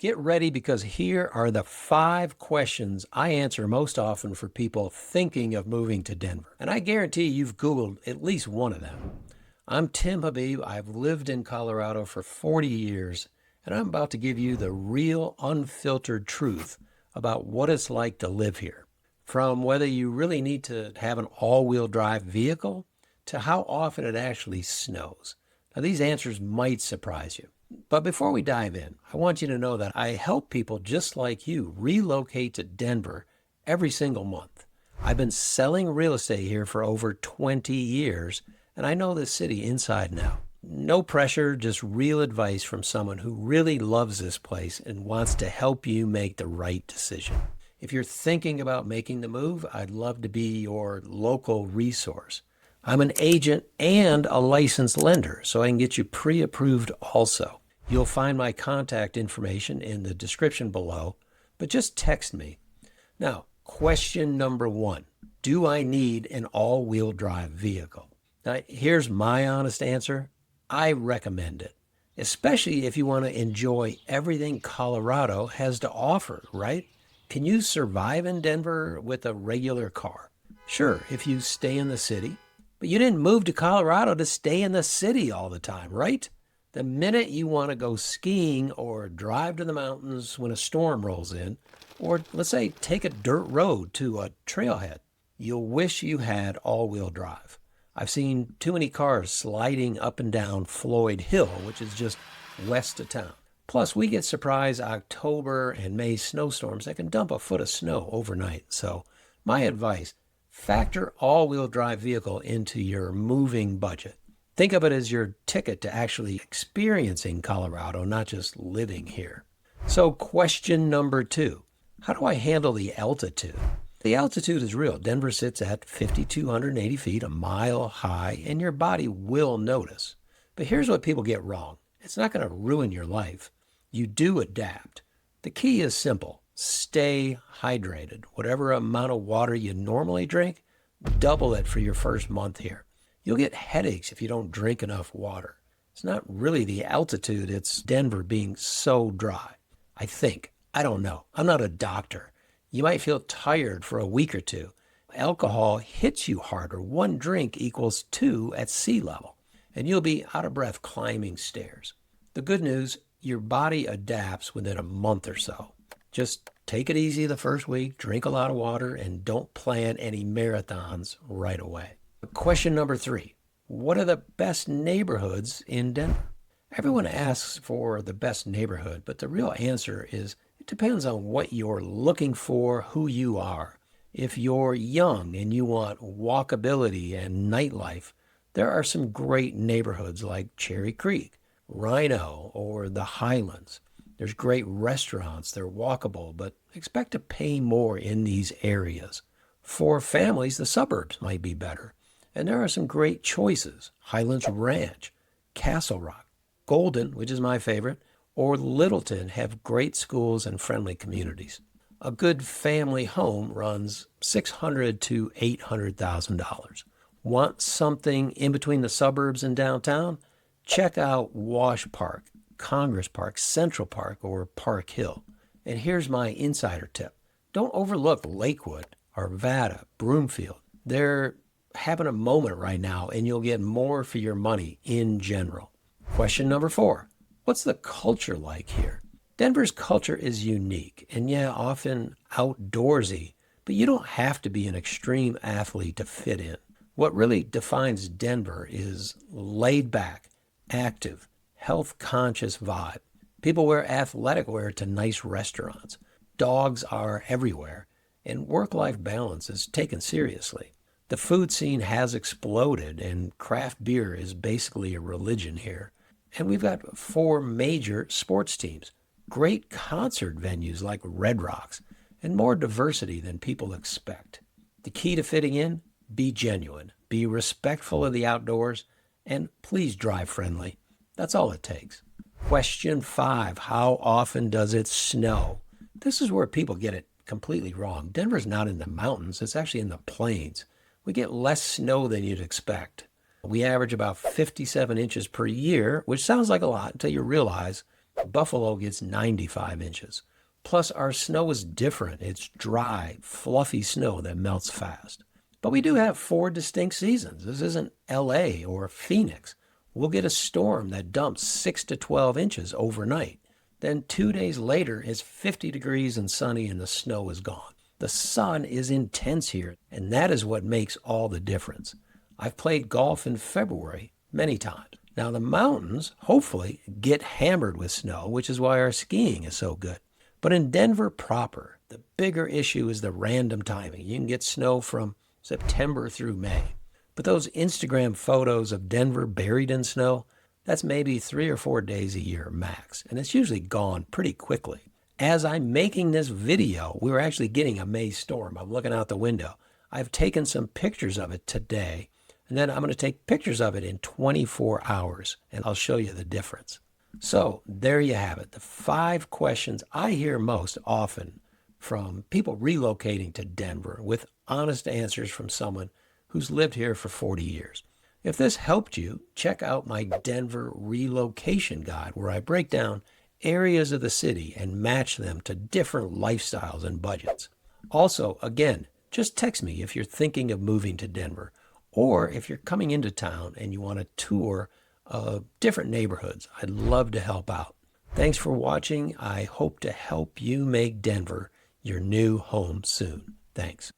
Get ready because here are the 5 questions I answer most often for people thinking of moving to Denver. And I guarantee you've Googled at least one of them. I'm Tim Habib. I've lived in Colorado for 40 years, and I'm about to give you the real, unfiltered truth about what it's like to live here. From whether you really need to have an all-wheel drive vehicle to how often it actually snows. Now, these answers might surprise you. But before we dive in, I want you to know that I help people just like you relocate to Denver every single month. I've been selling real estate here for over 20 years, and I know this city inside and out. No pressure, just real advice from someone who really loves this place and wants to help you make the right decision. If you're thinking about making the move, I'd love to be your local resource. I'm an agent and a licensed lender, so I can get you pre-approved also. You'll find my contact information in the description below, but just text me. Now, question number 1. Do I need an all-wheel drive vehicle? Now, here's my honest answer. I recommend it, especially if you want to enjoy everything Colorado has to offer, right? Can you survive in Denver with a regular car? Sure, if you stay in the city, but you didn't move to Colorado to stay in the city all the time, right? The minute you want to go skiing or drive to the mountains when a storm rolls in, or let's say take a dirt road to a trailhead, you'll wish you had all-wheel drive. I've seen too many cars sliding up and down Floyd Hill, which is just west of town. Plus, we get surprise October and May snowstorms that can dump a foot of snow overnight. So my advice, factor all-wheel drive vehicle into your moving budget. Think of it as your ticket to actually experiencing Colorado, not just living here. So question number 2, how do I handle the altitude? The altitude is real. Denver sits at 5,280 feet, a mile high, and your body will notice. But here's what people get wrong. It's not going to ruin your life. You do adapt. The key is simple. Stay hydrated. Whatever amount of water you normally drink, double it for your first month here. You'll get headaches if you don't drink enough water. It's not really the altitude, it's Denver being so dry. I think. I don't know. I'm not a doctor. You might feel tired for a week or two. Alcohol hits you harder. 1 drink equals 2 at sea level, and you'll be out of breath climbing stairs. The good news, your body adapts within a month or so. Just take it easy the first week, drink a lot of water, and don't plan any marathons right away. Question number 3, what are the best neighborhoods in Denver? Everyone asks for the best neighborhood, but the real answer is it depends on what you're looking for, who you are. If you're young and you want walkability and nightlife, there are some great neighborhoods like Cherry Creek, Rhino, or the Highlands. There's great restaurants, they're walkable, but expect to pay more in these areas. For families, the suburbs might be better. And there are some great choices. Highlands Ranch, Castle Rock, Golden, which is my favorite, or Littleton have great schools and friendly communities. A good family home runs $600,000 to $800,000. Want something in between the suburbs and downtown? Check out Wash Park, Congress Park, Central Park, or Park Hill. And here's my insider tip. Don't overlook Lakewood, Arvada, Broomfield. They're having a moment right now, and you'll get more for your money in general. Question number 4, what's the culture like here? Denver's culture is unique and often outdoorsy, but you don't have to be an extreme athlete to fit in. What really defines Denver is laid back, active, health-conscious vibe. People wear athletic wear to nice restaurants. Dogs are everywhere, and work-life balance is taken seriously. The food scene has exploded, and craft beer is basically a religion here. And we've got 4 major sports teams, great concert venues like Red Rocks, and more diversity than people expect. The key to fitting in? Be genuine, be respectful of the outdoors, and please drive friendly. That's all it takes. Question 5, how often does it snow? This is where people get it completely wrong. Denver's not in the mountains, it's actually in the plains. We get less snow than you'd expect. We average about 57 inches per year, which sounds like a lot until you realize Buffalo gets 95 inches. Plus, our snow is different. It's dry, fluffy snow that melts fast. But we do have 4 distinct seasons. This isn't LA or Phoenix. We'll get a storm that dumps 6 to 12 inches overnight. Then 2 days later, it's 50 degrees and sunny and the snow is gone. The sun is intense here, and that is what makes all the difference. I've played golf in February many times. Now, the mountains, hopefully, get hammered with snow, which is why our skiing is so good. But in Denver proper, the bigger issue is the random timing. You can get snow from September through May. But those Instagram photos of Denver buried in snow, that's maybe 3 or 4 days a year max, and it's usually gone pretty quickly. As I'm making this video, we're actually getting a May storm. I'm looking out the window. I've taken some pictures of it today, and then I'm going to take pictures of it in 24 hours, and I'll show you the difference. So there you have it, the 5 questions I hear most often from people relocating to Denver with honest answers from someone who's lived here for 40 years. If this helped you, check out my Denver Relocation Guide, where I break down areas of the city and match them to different lifestyles and budgets. Also, again, just text me if you're thinking of moving to Denver, or if you're coming into town and you want a tour of different neighborhoods. I'd love to help out. Thanks for watching. I hope to help you make Denver your new home soon. Thanks.